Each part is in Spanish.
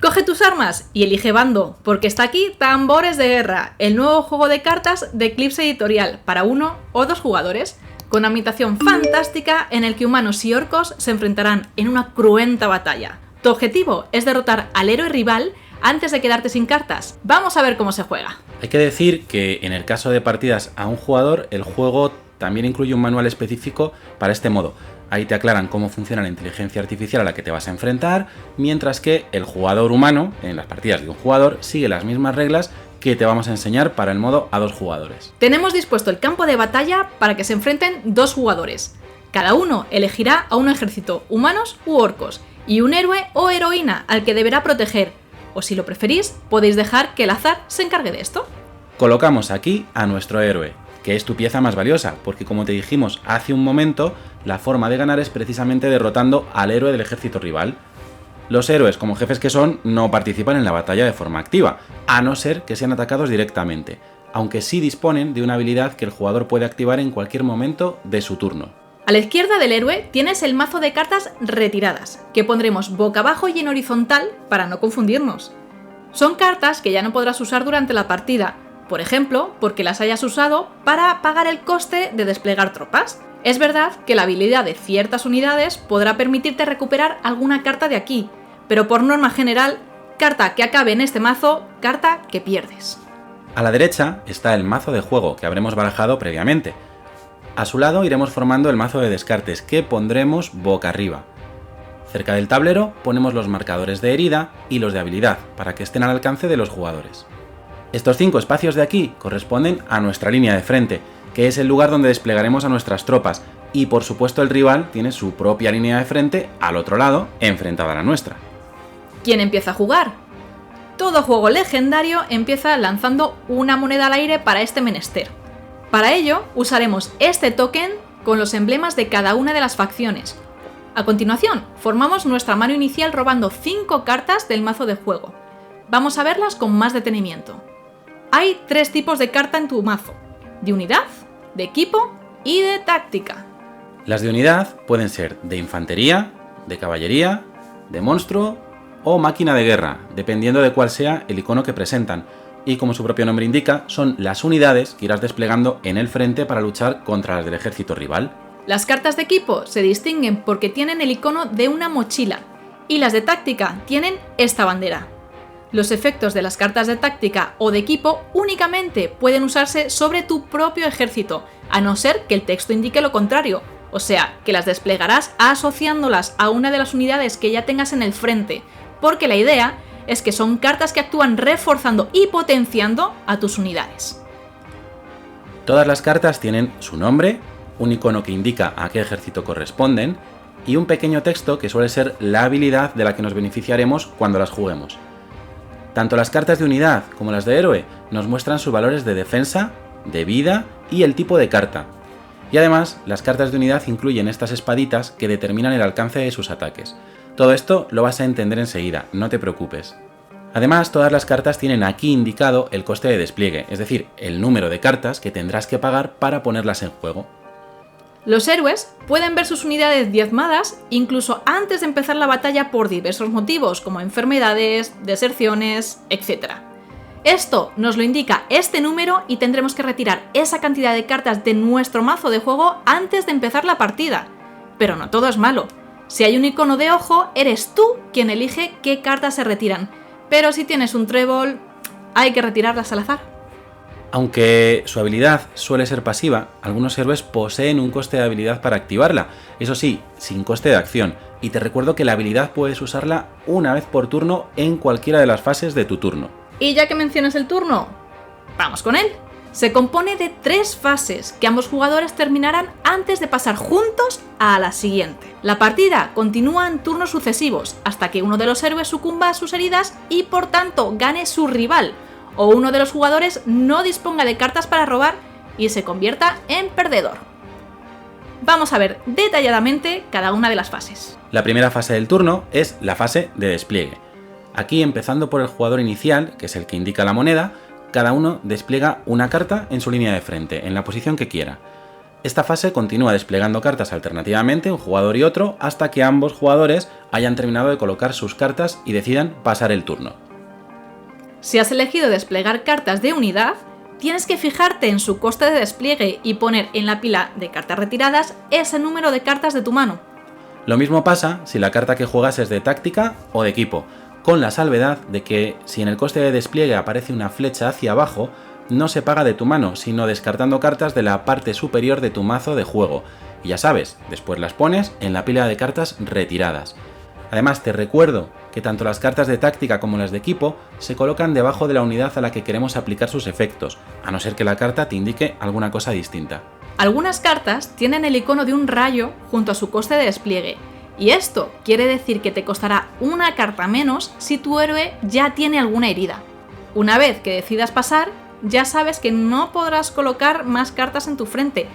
Coge tus armas y elige bando, porque está aquí Tambores de Guerra, el nuevo juego de cartas de Eclipse Editorial para 1 o 2 jugadores, con una ambientación fantástica en el que humanos y orcos se enfrentarán en una cruenta batalla. Tu objetivo es derrotar al héroe rival antes de quedarte sin cartas. Vamos a ver cómo se juega. Hay que decir que en el caso de partidas a un jugador, el juego también incluye un manual específico para este modo. Ahí te aclaran cómo funciona la inteligencia artificial a la que te vas a enfrentar, mientras que el jugador humano, en las partidas de un jugador, sigue las mismas reglas que te vamos a enseñar para el modo a 2 jugadores. Tenemos dispuesto el campo de batalla para que se enfrenten 2 jugadores. Cada uno elegirá a un ejército, humanos u orcos, y un héroe o heroína al que deberá proteger, o si lo preferís, podéis dejar que el azar se encargue de esto. Colocamos aquí a nuestro héroe, que es tu pieza más valiosa, porque como te dijimos hace un momento, la forma de ganar es precisamente derrotando al héroe del ejército rival. Los héroes, como jefes que son, no participan en la batalla de forma activa, a no ser que sean atacados directamente, aunque sí disponen de una habilidad que el jugador puede activar en cualquier momento de su turno. A la izquierda del héroe tienes el mazo de cartas retiradas, que pondremos boca abajo y en horizontal para no confundirnos. Son cartas que ya no podrás usar durante la partida, por ejemplo, porque las hayas usado para pagar el coste de desplegar tropas. Es verdad que la habilidad de ciertas unidades podrá permitirte recuperar alguna carta de aquí, pero por norma general, carta que acabe en este mazo, carta que pierdes. A la derecha está el mazo de juego que habremos barajado previamente. A su lado iremos formando el mazo de descartes que pondremos boca arriba. Cerca del tablero ponemos los marcadores de herida y los de habilidad para que estén al alcance de los jugadores. Estos 5 espacios de aquí corresponden a nuestra línea de frente, que es el lugar donde desplegaremos a nuestras tropas, y por supuesto el rival tiene su propia línea de frente al otro lado, enfrentada a la nuestra. ¿Quién empieza a jugar? Todo juego legendario empieza lanzando una moneda al aire para este menester. Para ello usaremos este token con los emblemas de cada una de las facciones. A continuación, formamos nuestra mano inicial robando 5 cartas del mazo de juego. Vamos a verlas con más detenimiento. Hay 3 tipos de carta en tu mazo: de unidad, de equipo y de táctica. Las de unidad pueden ser de infantería, de caballería, de monstruo o máquina de guerra, dependiendo de cuál sea el icono que presentan, y como su propio nombre indica, son las unidades que irás desplegando en el frente para luchar contra las del ejército rival. Las cartas de equipo se distinguen porque tienen el icono de una mochila, y las de táctica tienen esta bandera. Los efectos de las cartas de táctica o de equipo únicamente pueden usarse sobre tu propio ejército, a no ser que el texto indique lo contrario, o sea, que las desplegarás asociándolas a una de las unidades que ya tengas en el frente, porque la idea es que son cartas que actúan reforzando y potenciando a tus unidades. Todas las cartas tienen su nombre, un icono que indica a qué ejército corresponden y un pequeño texto que suele ser la habilidad de la que nos beneficiaremos cuando las juguemos. Tanto las cartas de unidad como las de héroe nos muestran sus valores de defensa, de vida y el tipo de carta. Y además, las cartas de unidad incluyen estas espaditas que determinan el alcance de sus ataques. Todo esto lo vas a entender enseguida, no te preocupes. Además, todas las cartas tienen aquí indicado el coste de despliegue, es decir, el número de cartas que tendrás que pagar para ponerlas en juego. Los héroes pueden ver sus unidades diezmadas incluso antes de empezar la batalla por diversos motivos, como enfermedades, deserciones, etc. Esto nos lo indica este número y tendremos que retirar esa cantidad de cartas de nuestro mazo de juego antes de empezar la partida. Pero no todo es malo. Si hay un icono de ojo, eres tú quien elige qué cartas se retiran. Pero si tienes un trébol, hay que retirarlas al azar. Aunque su habilidad suele ser pasiva, algunos héroes poseen un coste de habilidad para activarla, eso sí, sin coste de acción, y te recuerdo que la habilidad puedes usarla una vez por turno en cualquiera de las fases de tu turno. Y ya que mencionas el turno, vamos con él. Se compone de 3 fases que ambos jugadores terminarán antes de pasar juntos a la siguiente. La partida continúa en turnos sucesivos hasta que uno de los héroes sucumba a sus heridas y por tanto gane su rival, o uno de los jugadores no disponga de cartas para robar y se convierta en perdedor. Vamos a ver detalladamente cada una de las fases. La primera fase del turno es la fase de despliegue. Aquí, empezando por el jugador inicial, que es el que indica la moneda, cada uno despliega una carta en su línea de frente, en la posición que quiera. Esta fase continúa desplegando cartas alternativamente, un jugador y otro, hasta que ambos jugadores hayan terminado de colocar sus cartas y decidan pasar el turno. Si has elegido desplegar cartas de unidad, tienes que fijarte en su coste de despliegue y poner en la pila de cartas retiradas ese número de cartas de tu mano. Lo mismo pasa si la carta que juegas es de táctica o de equipo, con la salvedad de que si en el coste de despliegue aparece una flecha hacia abajo, no se paga de tu mano, sino descartando cartas de la parte superior de tu mazo de juego. Y ya sabes, después las pones en la pila de cartas retiradas. Además, te recuerdo que tanto las cartas de táctica como las de equipo se colocan debajo de la unidad a la que queremos aplicar sus efectos, a no ser que la carta te indique alguna cosa distinta. Algunas cartas tienen el icono de un rayo junto a su coste de despliegue, y esto quiere decir que te costará una carta menos si tu héroe ya tiene alguna herida. Una vez que decidas pasar, ya sabes que no podrás colocar más cartas en tu frente,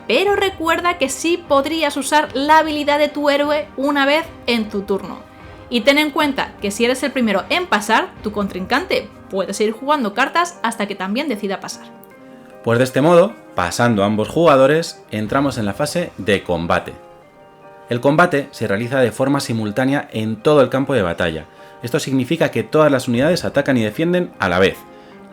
pero recuerda que sí podrías usar la habilidad de tu héroe una vez en tu turno. Y ten en cuenta que si eres el primero en pasar, tu contrincante puede seguir jugando cartas hasta que también decida pasar. Pues de este modo, pasando a ambos jugadores, entramos en la fase de combate. El combate se realiza de forma simultánea en todo el campo de batalla. Esto significa que todas las unidades atacan y defienden a la vez.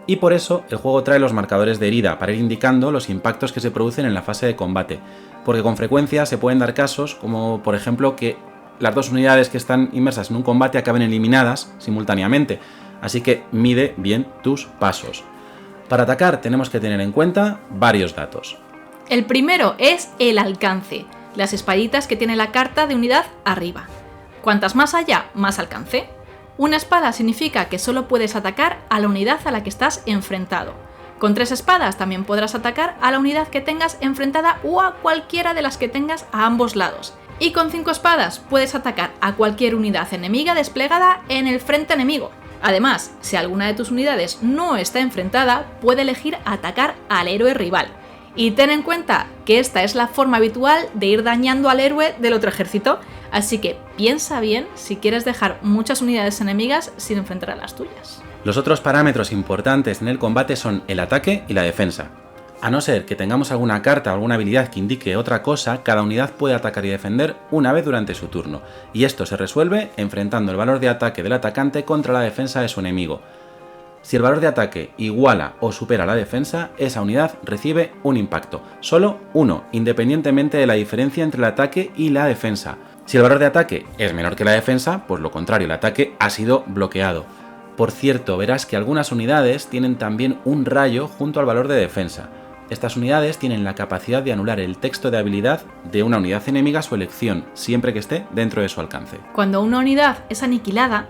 Y por eso el juego trae los marcadores de herida para ir indicando los impactos que se producen en la fase de combate, porque con frecuencia se pueden dar casos como por ejemplo que las dos unidades que están inmersas en un combate acaben eliminadas simultáneamente, así que mide bien tus pasos. Para atacar tenemos que tener en cuenta varios datos. El primero es el alcance, las espaditas que tiene la carta de unidad arriba. Cuantas más haya, más alcance. Una espada significa que solo puedes atacar a la unidad a la que estás enfrentado. Con 3 espadas también podrás atacar a la unidad que tengas enfrentada o a cualquiera de las que tengas a ambos lados. Y con 5 espadas puedes atacar a cualquier unidad enemiga desplegada en el frente enemigo. Además, si alguna de tus unidades no está enfrentada, puede elegir atacar al héroe rival. Y ten en cuenta que esta es la forma habitual de ir dañando al héroe del otro ejército, así que piensa bien si quieres dejar muchas unidades enemigas sin enfrentar a las tuyas. Los otros parámetros importantes en el combate son el ataque y la defensa. A no ser que tengamos alguna carta o alguna habilidad que indique otra cosa, cada unidad puede atacar y defender una vez durante su turno, y esto se resuelve enfrentando el valor de ataque del atacante contra la defensa de su enemigo. Si el valor de ataque iguala o supera la defensa, esa unidad recibe un impacto, solo uno, independientemente de la diferencia entre el ataque y la defensa. Si el valor de ataque es menor que la defensa, pues lo contrario, el ataque ha sido bloqueado. Por cierto, verás que algunas unidades tienen también un rayo junto al valor de defensa. Estas unidades tienen la capacidad de anular el texto de habilidad de una unidad enemiga a su elección, siempre que esté dentro de su alcance. Cuando una unidad es aniquilada,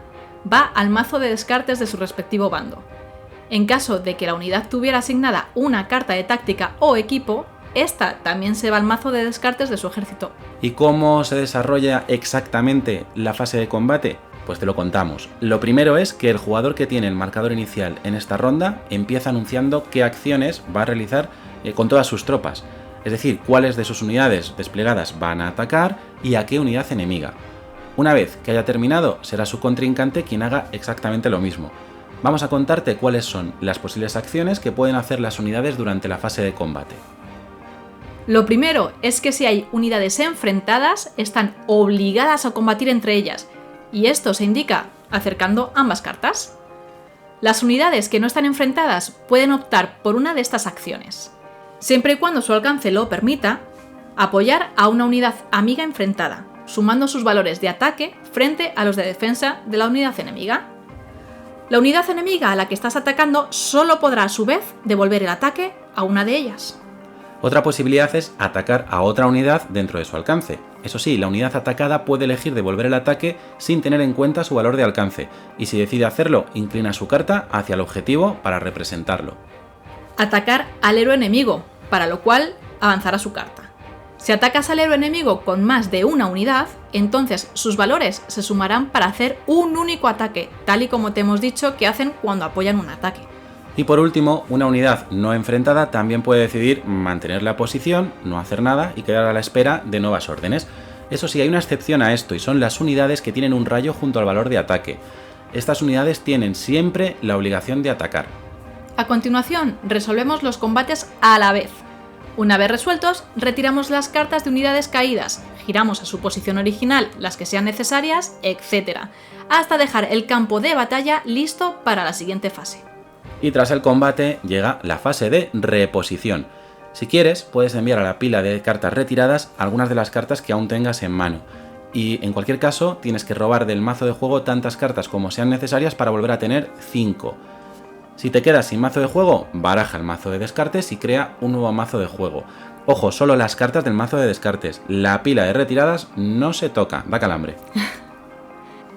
va al mazo de descartes de su respectivo bando. En caso de que la unidad tuviera asignada una carta de táctica o equipo, esta también se va al mazo de descartes de su ejército. ¿Y cómo se desarrolla exactamente la fase de combate? Pues te lo contamos. Lo primero es que el jugador que tiene el marcador inicial en esta ronda empieza anunciando qué acciones va a realizar con todas sus tropas, es decir, cuáles de sus unidades desplegadas van a atacar y a qué unidad enemiga. Una vez que haya terminado, será su contrincante quien haga exactamente lo mismo. Vamos a contarte cuáles son las posibles acciones que pueden hacer las unidades durante la fase de combate. Lo primero es que si hay unidades enfrentadas, están obligadas a combatir entre ellas, y esto se indica acercando ambas cartas. Las unidades que no están enfrentadas pueden optar por una de estas acciones. Siempre y cuando su alcance lo permita, apoyar a una unidad amiga enfrentada, sumando sus valores de ataque frente a los de defensa de la unidad enemiga. La unidad enemiga a la que estás atacando solo podrá a su vez devolver el ataque a una de ellas. Otra posibilidad es atacar a otra unidad dentro de su alcance. Eso sí, la unidad atacada puede elegir devolver el ataque sin tener en cuenta su valor de alcance, y si decide hacerlo, inclina su carta hacia el objetivo para representarlo. Atacar al héroe enemigo, para lo cual avanzará su carta. Si atacas al héroe enemigo con más de una unidad, entonces sus valores se sumarán para hacer un único ataque, tal y como te hemos dicho que hacen cuando apoyan un ataque. Y por último, una unidad no enfrentada también puede decidir mantener la posición, no hacer nada y quedar a la espera de nuevas órdenes. Eso sí, hay una excepción a esto y son las unidades que tienen un rayo junto al valor de ataque. Estas unidades tienen siempre la obligación de atacar. A continuación, resolvemos los combates a la vez. Una vez resueltos, retiramos las cartas de unidades caídas, giramos a su posición original las que sean necesarias, etc., hasta dejar el campo de batalla listo para la siguiente fase. Y tras el combate llega la fase de reposición. Si quieres, puedes enviar a la pila de cartas retiradas algunas de las cartas que aún tengas en mano. Y en cualquier caso, tienes que robar del mazo de juego tantas cartas como sean necesarias para volver a tener 5. Si te quedas sin mazo de juego, baraja el mazo de descartes y crea un nuevo mazo de juego. Ojo, solo las cartas del mazo de descartes. La pila de retiradas no se toca, da calambre.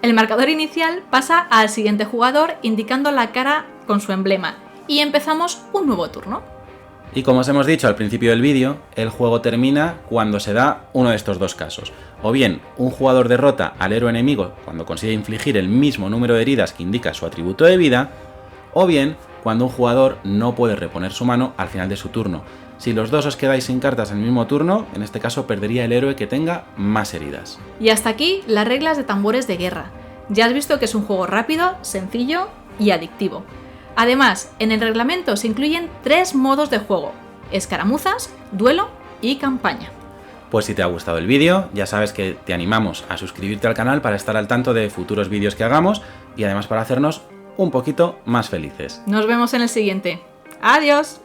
El marcador inicial pasa al siguiente jugador indicando la cara con su emblema y empezamos un nuevo turno. Y como os hemos dicho al principio del vídeo, el juego termina cuando se da uno de estos dos casos. O bien, un jugador derrota al héroe enemigo cuando consigue infligir el mismo número de heridas que indica su atributo de vida, o bien, cuando un jugador no puede reponer su mano al final de su turno. Si los dos os quedáis sin cartas en el mismo turno, en este caso perdería el héroe que tenga más heridas. Y hasta aquí las reglas de Tambores de Guerra. Ya has visto que es un juego rápido, sencillo y adictivo. Además, en el reglamento se incluyen 3 modos de juego: escaramuzas, duelo y campaña. Pues si te ha gustado el vídeo, ya sabes que te animamos a suscribirte al canal para estar al tanto de futuros vídeos que hagamos y además para hacernos un poquito más felices. Nos vemos en el siguiente. ¡Adiós!